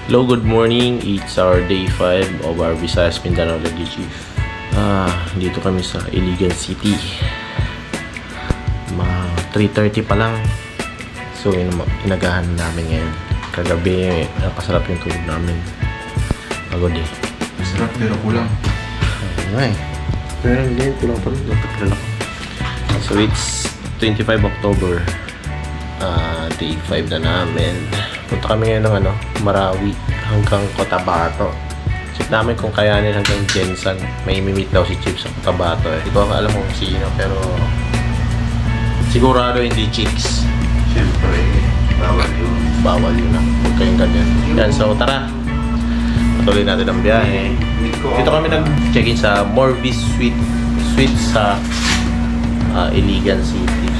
Hello, good morning. It's our day 5 of our Visayas Mindanao Lagi Chief. Dito kami sa Iligan City. 3:30 pa lang. So, inagahan namin ngayon. Kagabi, napasarap yung tulog namin. Pagod eh. Masarap pero kulang. Ay, pero hindi, kulang pa rin. Nagpapalala ko. So, it's 25 October. Day 5 na namin. Punta kami ngayon ng Marawi hanggang Cotabato. Check namin kung kayanin hanggang Jensan. May imimit daw si Chief sa Cotabato eh. Hindi ko alam kung sino, pero sigurado hindi chicks. Siyempre, bawal yun. Bawal yun na. Huwag kayong ganyan. Yan, so tara. Patuloy natin ang biyahe. Dito kami nag-check-in sa Morvis Suite sa Iligan City.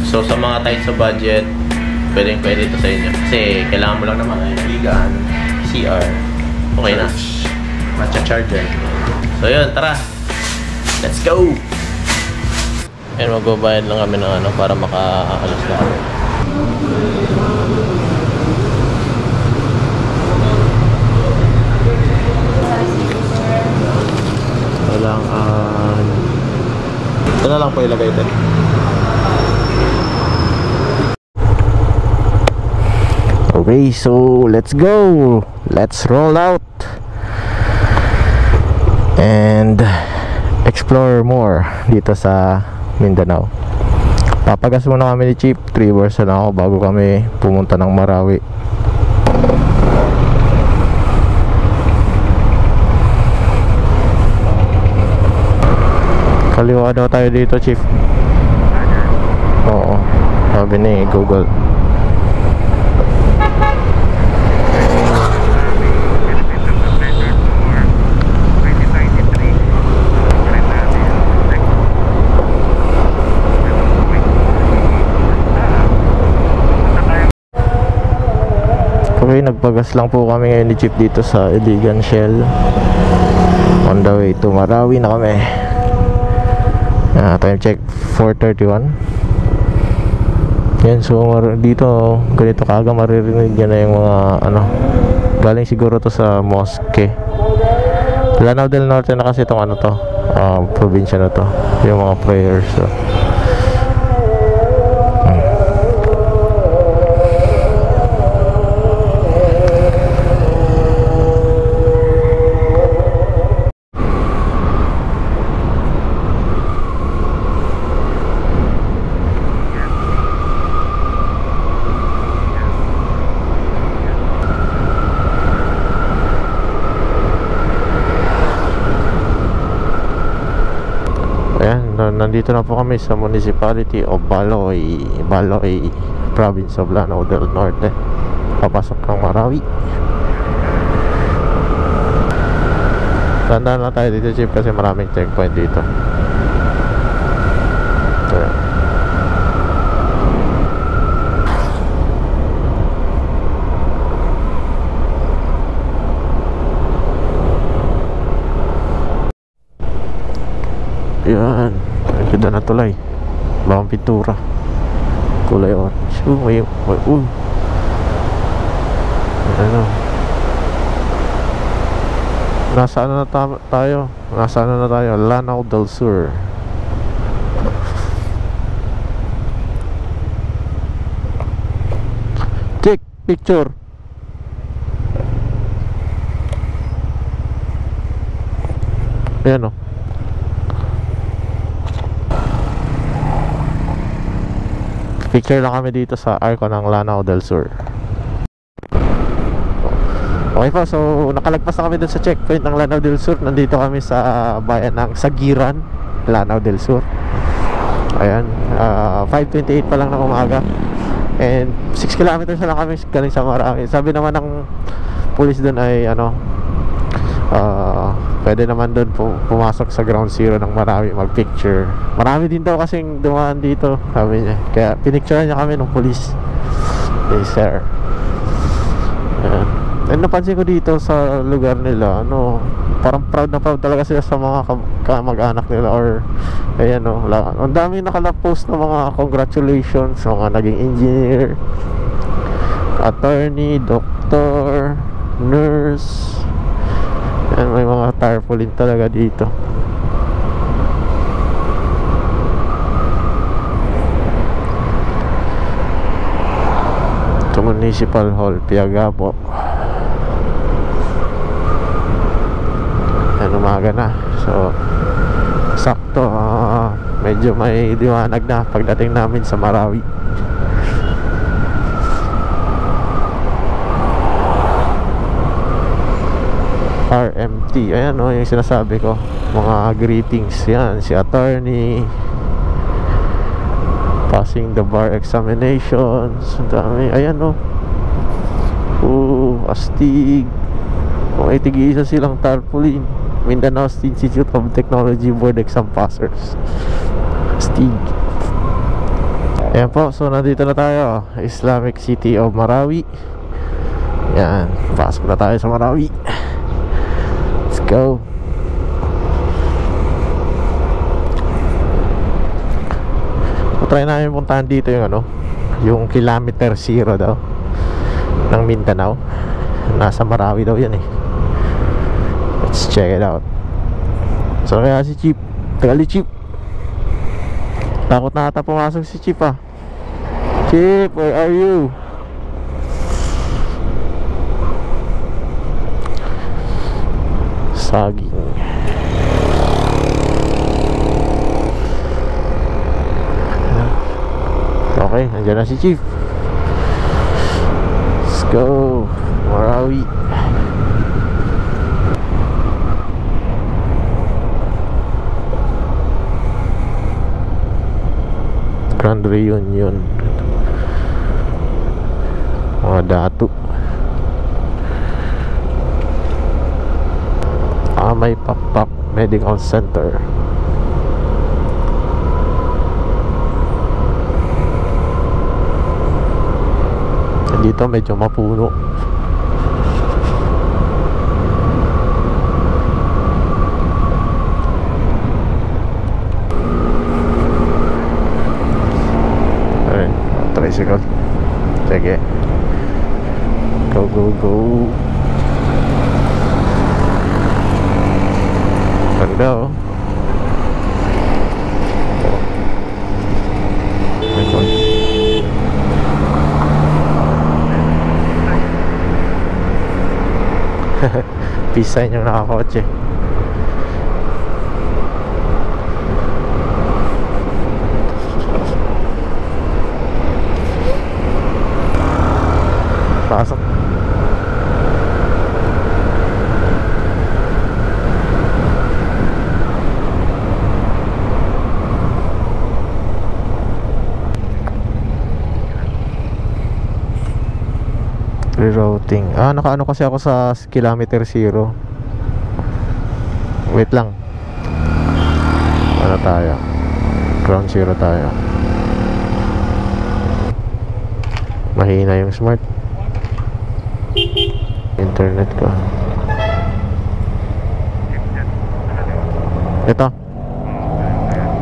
So sa mga tight sa budget, pwede ito sa inyo. Kasi kailangan mo lang naman ay Iligan, CR. Okay na. Matcha charger. So yun, tara. Let's go! And magbabayad lang kami ng para makaalas na kami. Ito na lang po ilagay din. Okay, so let's go. Let's roll out and explore more dito sa Mindanao. Papagas muna kami ni Chief. 3 hours na ako bago kami pumunta ng Marawi. Kaliwa daw tayo dito, Chief. Oo, sabi ni Google. Okay, nagpagas lang po kami ngayon ni Chief dito sa Iligan Shell. On the way to Marawi na kami. Time check 4:31. Yan, so dito ganito kaga maririnig yan na yung mga galing siguro to sa mosque. Lanao del Norte na kasi itong probinsya na to, yung mga prayers. So nandito na po kami sa municipality of Baloy, province of Lanao del Norte. Papasok ng Marawi. Tandaan na tayo dito, Chief, kasi maraming checkpoint dito. Yan, ganda na tulay. Bagong pintura, kulay orange. May Nasaan na tayo? Nasaan na tayo? Lanao del Sur. Take picture. Ayan o. Picture lang kami dito sa arko ng Lanao del Sur. Okay po, so nakalagpas na kami dun sa checkpoint ng Lanao del Sur. Nandito kami sa bayan ng Sagiran, Lanao del Sur. Ayan, 5:28 pa lang ng umaga. And 6 kilometers na lang kami galing sa Marawi. Sabi naman ng police dun ay pwede naman doon pumasok sa ground zero ng Marawi, mag-picture. Marami din daw kasing dumaan dito, sabi niya. Kaya pinicturean niya kami ng police. Yes, sir. And napansin ko dito sa lugar nila, parang proud na proud talaga sila sa mga kamag-anak nila. Or ayan, ang dami nakala-post na mga congratulations, mga naging engineer, attorney, doctor, nurse. Yan, may mga tarpaulin talaga dito. Ito Municipal Hall, Piagapo. Yan, umaga na. So sakto, medyo may liwanag na pagdating namin sa Marawi. RMT, ayan o, yung sinasabi ko, mga greetings. Yan, si attorney passing the bar examinations. Ang dami, ayan o. Astig. May tig-isa silang tarpaulin. Mindanao Institute of Technology Board Exam Passers. Astig. Ayan po, so nandito na tayo, Islamic City of Marawi. Yan, pasok na tayo sa Marawi. Let's go. Try namin puntahan dito yung ano, yung kilometer 0 daw ng Mindanao. Nasa Marawi daw yan eh. Let's check it out. So kaya si Chip, tagali Chip, takot na ata pumasok si Chip ah. Chip, where are you? Saging. Okay, nandiyan na si Chief. Let's go Marawi. Grand Reunion. Mga datu. May Pakpak Medical Center. Dito medyo mapuno. Ayun, tricycle. Sige. Go, go, go. Ganda oh. Peace sign yung nakakotse. Pasok. Rerouting. Nakaano kasi ako sa kilometer 0. Wait lang. Ano tayo? Ground 0 tayo. Mahina yung smart internet ko. Ito.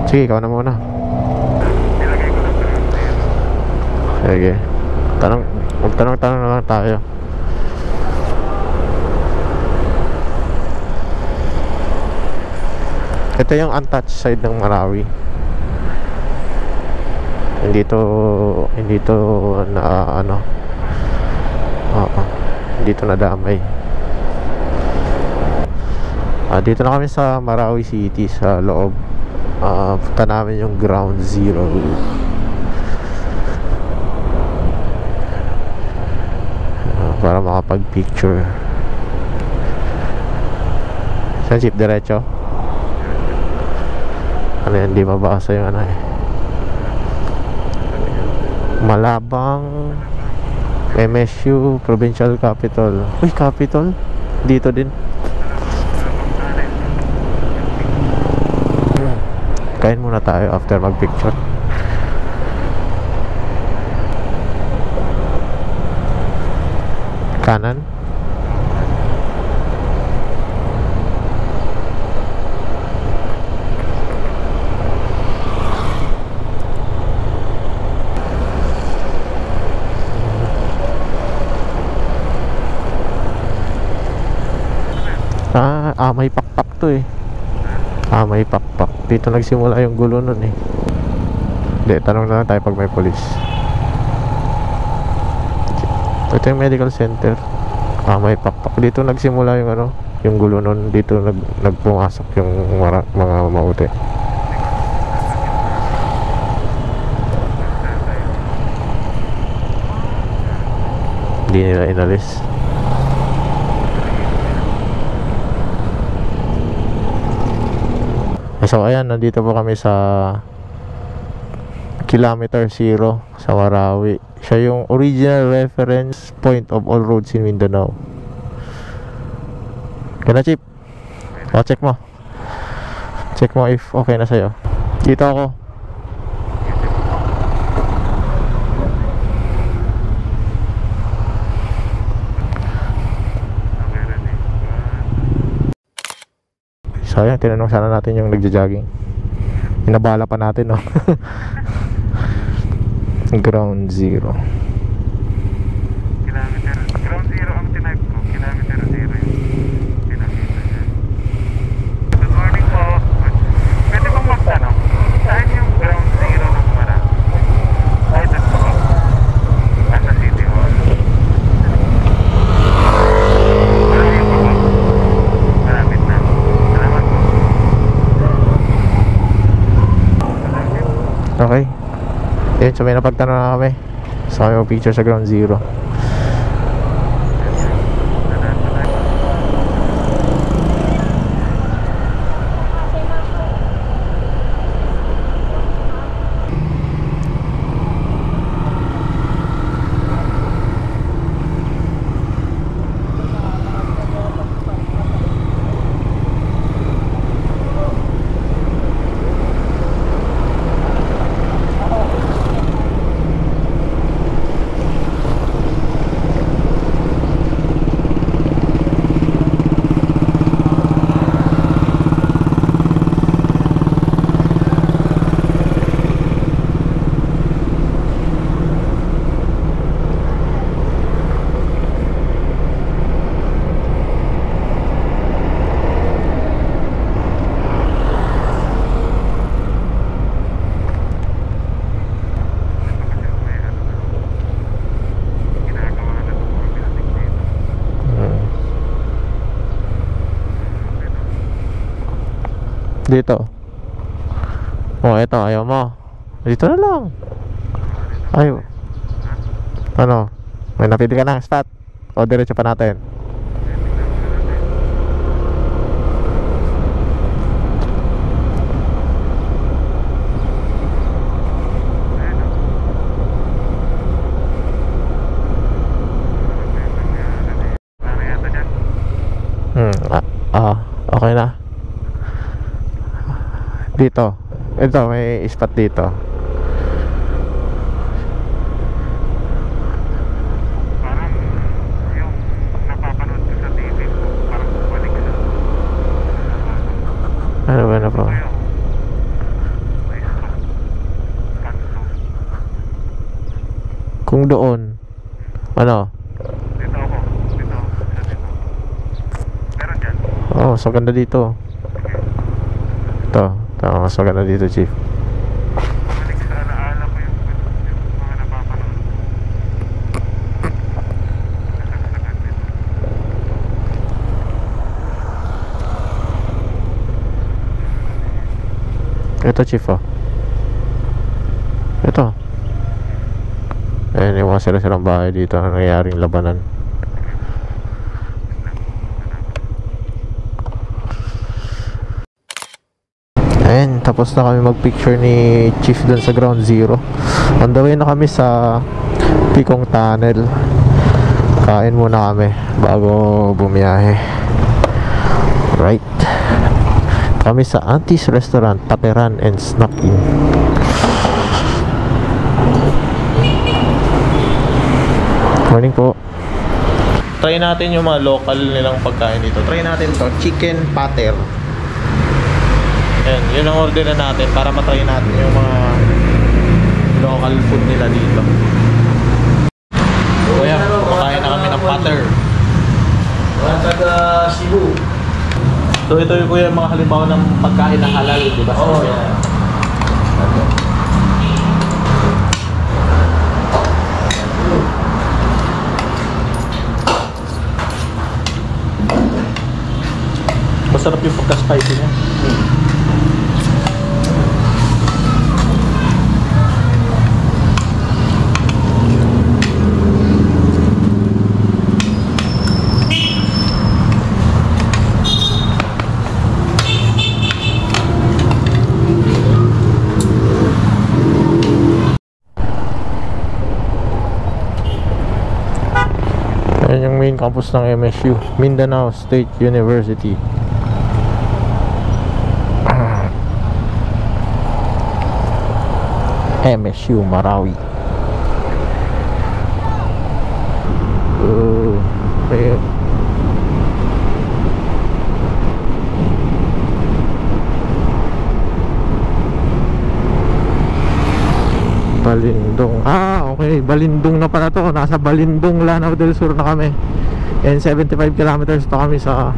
Sige, ikaw na muna. Sige. Magtanong-tanong na lang tayo. Ito yung untouched side ng Marawi. Hindi to na ano. Hindi to nadamay. Dito na kami sa Marawi City sa loob. Punta namin yung ground 0. Para makapag-picture. Sa jeep diretso. Ano yan, di mabasa yung ano eh. Malabang MSU Provincial Capital. Uy, capital? Dito din. Kain muna tayo after mag-picture. Kanan. may pakpak to eh. May pakpak. Dito nagsimula yung gulo nun eh. Hindi, tanong na lang tayo pag may polis. Ito yung medical center. May pakpak. Dito nagsimula yung ano, yung gulo nun. Dito nagpumasok yung mga mauti. Hindi nila inalis. So ayan, nandito po kami sa Kilometer 0 sa Warawi. Siya yung original reference point of all roads in Mindanao. Kaya na, Chip? Check mo. Check mo if okay na sa'yo. Dito ako. Sayang, tinanong sana natin yung nagja-jogging. Inabala pa natin, no? Ground Zero. Ground Zero ang type ko. Kilometer 0 yung pinakita niya. Good morning po. Pwede bang magtanong? Saan yung Ground Zero ng Mara? Ay, ito po. Nasa City Hall. Marami po ba? Malapit na. Salamat po. Okay. Yun, so may napagtanong na kami. So kami mag-picture sa Ground Zero. Dito. Ito, ayaw mo. Dito na lang. Ayaw. Ano? May napili ka na, stat. O diretso pa natin. Okay na. Dito. Ito, may spot dito. Parang yung napapanood ko sa TV ko, parang balik sa Ano ba na po? may stop kanto. Kung doon, ano? Dito ako sa dito. Meron dyan? Oh, so ganda dito. Ito, mas maganda dito, Chief. Balik sa alaala ko yung mga napapanood. Nasagsagan dito. Ito, Chief, oh. Ito. Ayan yung mga sila-silang bahay dito ang nangyayaring labanan. Ayan, tapos na kami mag-picture ni Chief dun sa Ground Zero. On the way na kami sa Pikong Tunnel. Kain muna kami bago bumiyahe. Right. Kami sa Aunties Restaurant, Taperan and Snack Inn. Morning po. Try natin yung mga local nilang pagkain dito. Try natin to, chicken patter. Ayan, yun ang order na natin para matry natin yung mga local food nila dito. Kuya, kumakain na kami ng patter. Taga Cebu. So ito yung kuya mga halimbawa ng pagkain na halal, di ba? Oo, yan. Masarap yung pagka-spicy niya. Ayan yung main campus ng MSU, Mindanao State University. MSU Marawi. Ayun. Balindong. Okay. Balindong na pala to. Nasa Balindong, Lanao del Sur na kami. And 75 kilometers pa kami sa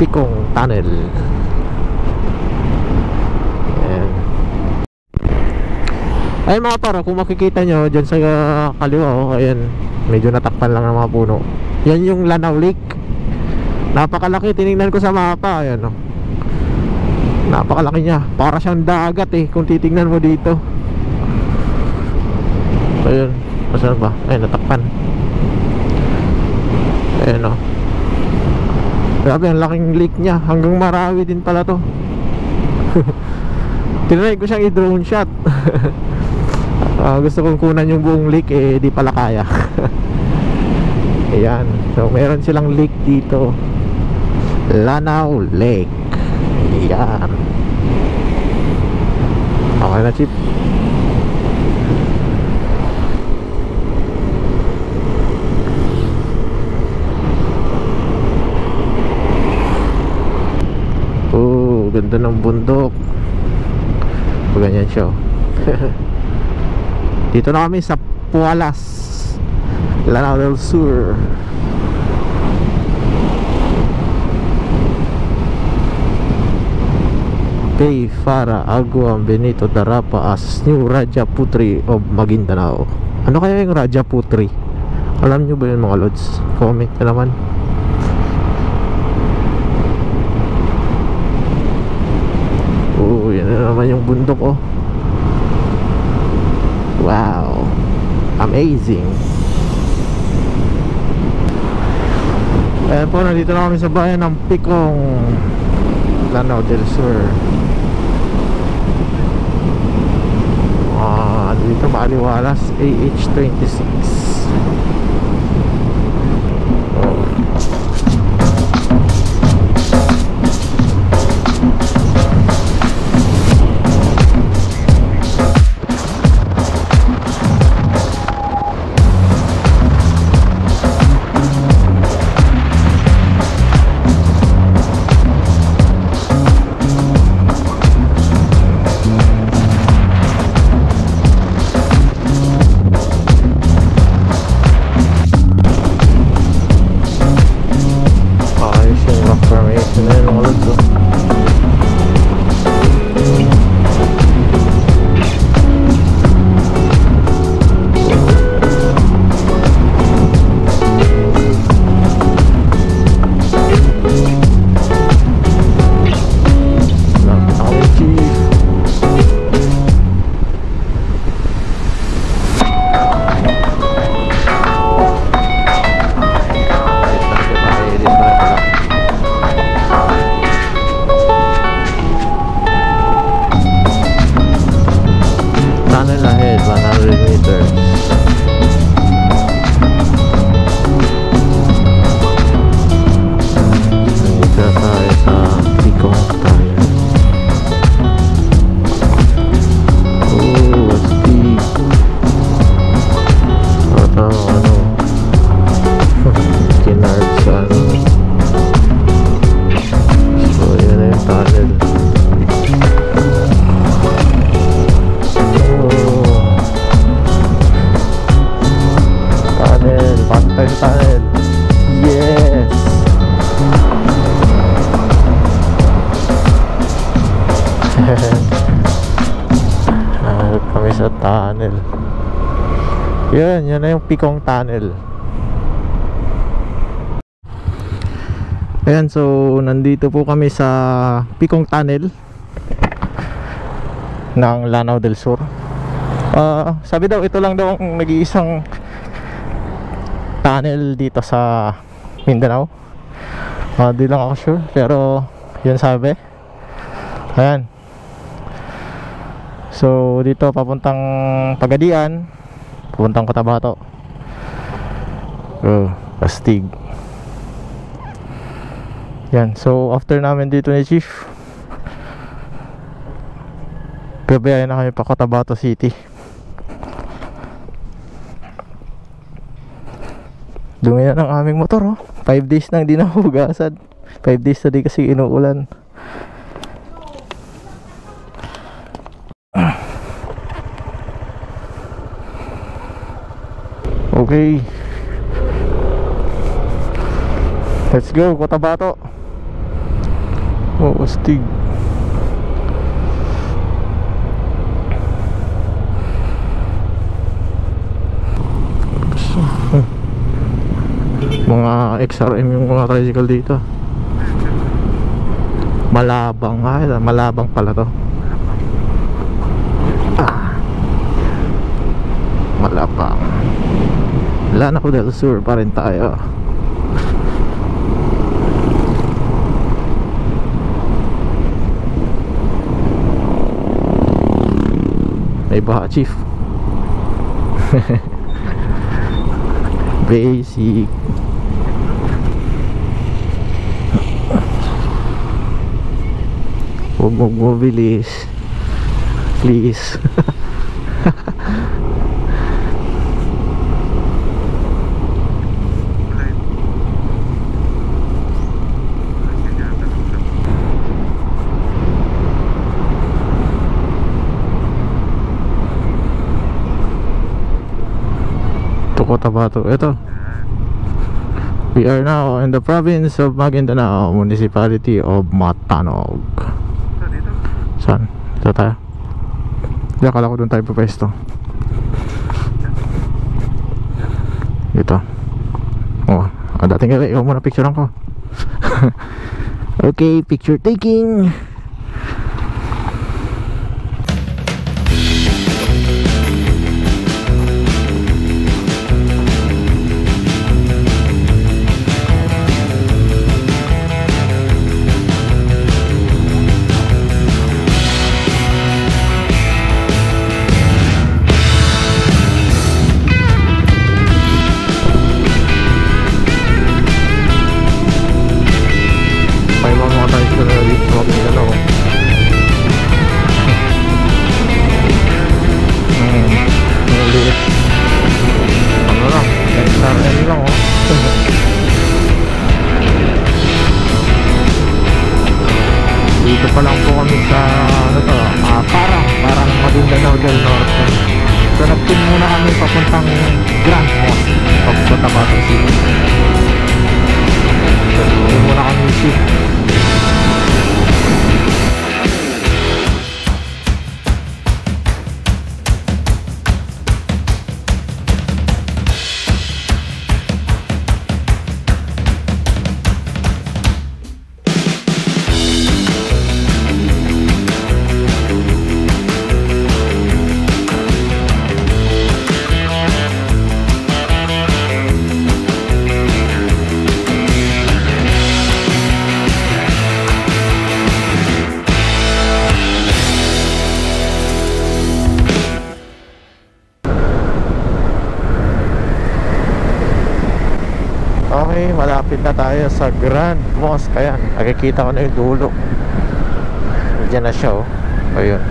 Picong Tunnel. Ayan. Ayun mga para, kung makikita nyo dyan sa kaliwa, oh, ayan, medyo natakpan lang ng mga puno. Yan yung Lanao Lake. Napakalaki, tinignan ko sa mapa. Ayan, oh. Napakalaki niya. Para siyang dagat eh, kung titignan mo dito. Ayun, masarap ba? Ayun, natakpan. Ayun, oh. Grabe, ang laking lake niya. Hanggang Marawi din pala to. Tinry ko siyang i-drone shot. Gusto kong kunan yung buong lake, eh di pala kaya. Ayan, so meron silang lake dito, Lanao Lake. Ayan. Okay na, Chip. Ganda ng bundok. Ganyan siya. Dito na kami sa Pualas, Lanao del Sur. Kay Farah Aguam Benito Darapa as new Rajaputri of Maguindanao. Ano kaya yung Rajaputri? Alam nyo ba yun mga lods? Comment na naman. Yan na naman yung bundok, oh. Wow, amazing. Ayan po, nandito na kami sa bayan ng Picong, Lanao del Sur. Dito maaliwalas, AH26. Tunnel. Yan na yung Pikong Tunnel. Ayan, so nandito po kami sa Pikong Tunnel ng Lanao del Sur. Sabi daw ito lang daw ang nag-iisang tunnel dito sa Mindanao. Di lang ako sure, pero yun sabi. Ayan. So dito papuntang Pagadian, papuntang Cotabato. Pastig. Yan, so after namin dito ni Chief, gabi na kami pa Cotabato City. Dumi na ng aming motor, 5 days nang di nahugasan. 5 days na di kasi inuulan. Okay, let's go Cotabato. Astig. Mga XRM yung mga tricycle dito. Malabang, malabang pala to. Malabang. Lanao del Sur pa rin tayo. May baha, Chief. Basic. Huwag mo bilis, please. Cotabato. Ito. We are now in the province of Maguindanao, municipality of Matanog. Saan? Ito tayo. Hindi, akala ko doon tayo papesto. Dito. Dating gabi, ikaw muna picturean ko. Okay, picture taking. Dito pa lang po kami sa parang Maguindanao del Norte. So nagpin muna kami papuntang Grand Mosque pag Cotabato City. So yun muna kami shift. Okay, malapit na tayo sa Grand Mosque. Ayan, nakikita ko na yung dulo. Diyan na siya, ayun.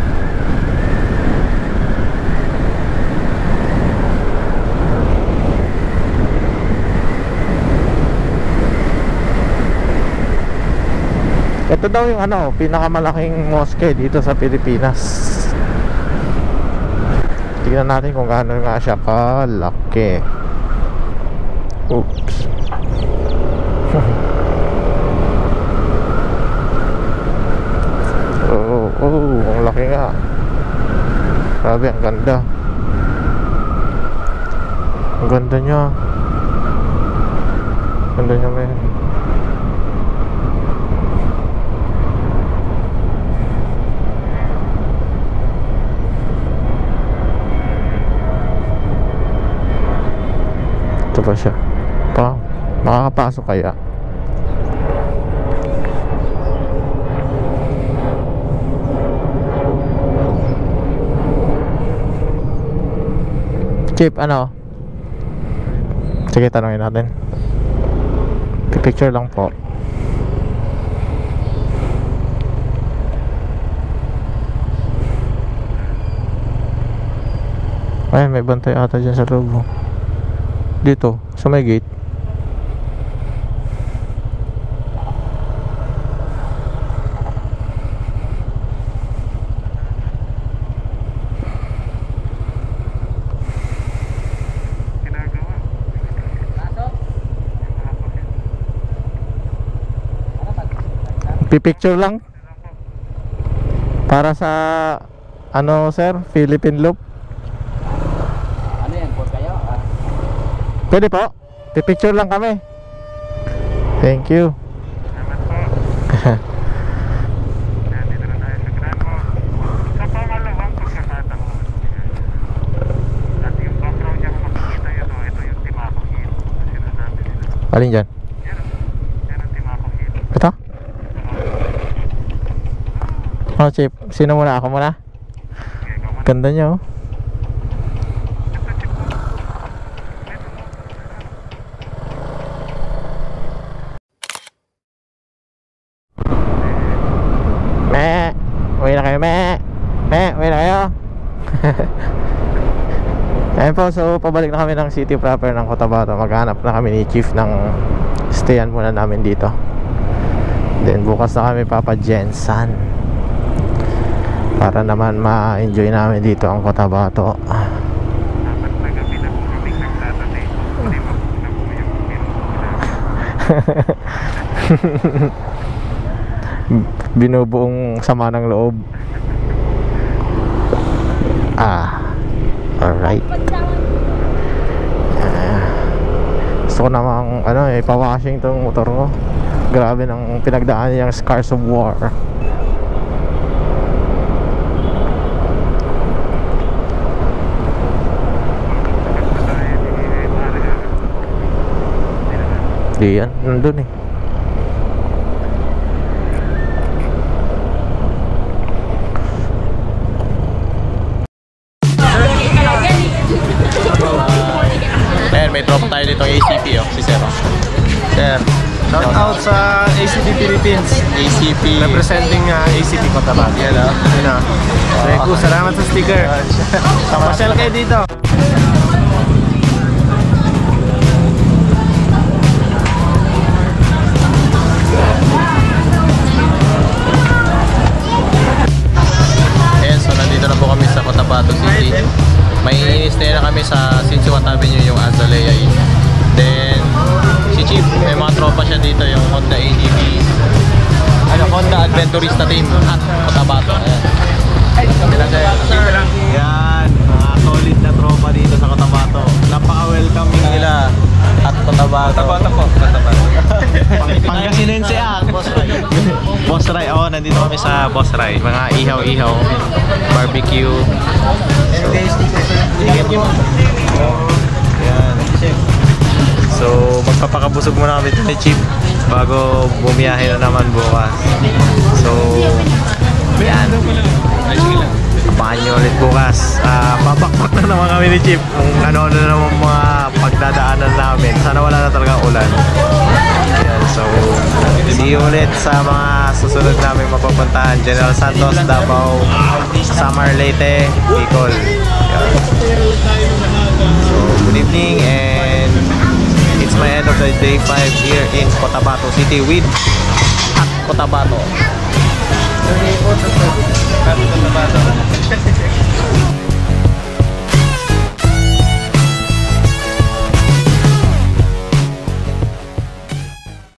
Ito daw yung pinakamalaking mosque dito sa Pilipinas. Tignan natin kung gaano nga siya kalaki. Oops. Ang laki nga. Grabe, ang ganda. Ang ganda niya. Ganda niya, men. Ito ba siya? Makakapasok kaya? Chip, ano? Sige, tanongin natin. Picture lang po. Ay, may bantay ata dyan sa loob. Dito, sa may gate. Pipicture lang para sa ano, sir, Philippine Loop. Ano yan po kayo? Pwede po, pipicture lang kami. Thank you. Salamat po. Kaya dito na tayo sa Gramo. Sa pangalawang pagkakataon. At yung background niya kung makikita yun, ito yung Timako Hill. Sinasabi nila. Alin dyan? Yan ang Timako Hill. Ito? Oh, Chip, sino muna? Ako muna? Ganda niya, oh. Uwi na kayo, uwi na kayo. Ayun po, so pabalik na kami ng city proper ng Cotabato. Maghanap na kami ni Chief ng stayan muna namin dito. Then bukas na kami Jensan para naman ma-enjoy namin dito ang Cotabato. Dapat na gabi na po kami nagtatatay. Hindi mo na po yung binubuong sama ng loob. Alright. Gusto ko namang ipawashing tong motor ko. Grabe ng pinagdaan niyang scars of war. Di yan, nandun eh. Ayan, may drop tayo dito ACP, si Sir. Sir, Shout out sa ACP Philippines. ACP. Representing ACP Cotabato. Yan o. Yun na. Reku, salamat sa sticker. Pasyal kayo dito. Ayan, so nandito na po kami sa Cotabato City. May stay na kami sa Sinsuat Avenue, yung Azalea Inn. Then si Chief, may mga tropa siya dito, yung Honda ADV, Honda Adventurista Team at Cotabato. Yan, mga solid na tropa dito sa Cotabato. Napaka-welcoming nila at Cotabato. Pangasinense Boss Ray. Boss Ray, nandito kami sa Boss Ray. Mga ihaw-ihaw, barbecue. Yan. So, magpapakabusog muna kami ni Chief bago bumiyahe na naman bukas. So, abangan nyo ulit bukas. Babakbak na naman kami ni Chief kung ano-ano na naman mga pagdadaanan namin. Sana wala na talagang ulan. Yan, so, see you ulit sa mga susunod namin mapupuntahan. General Santos, Davao, Samar, Leyte, Bicol. Yan. So, good evening and it's my end of the day 5 here in Cotabato City with at Cotabato.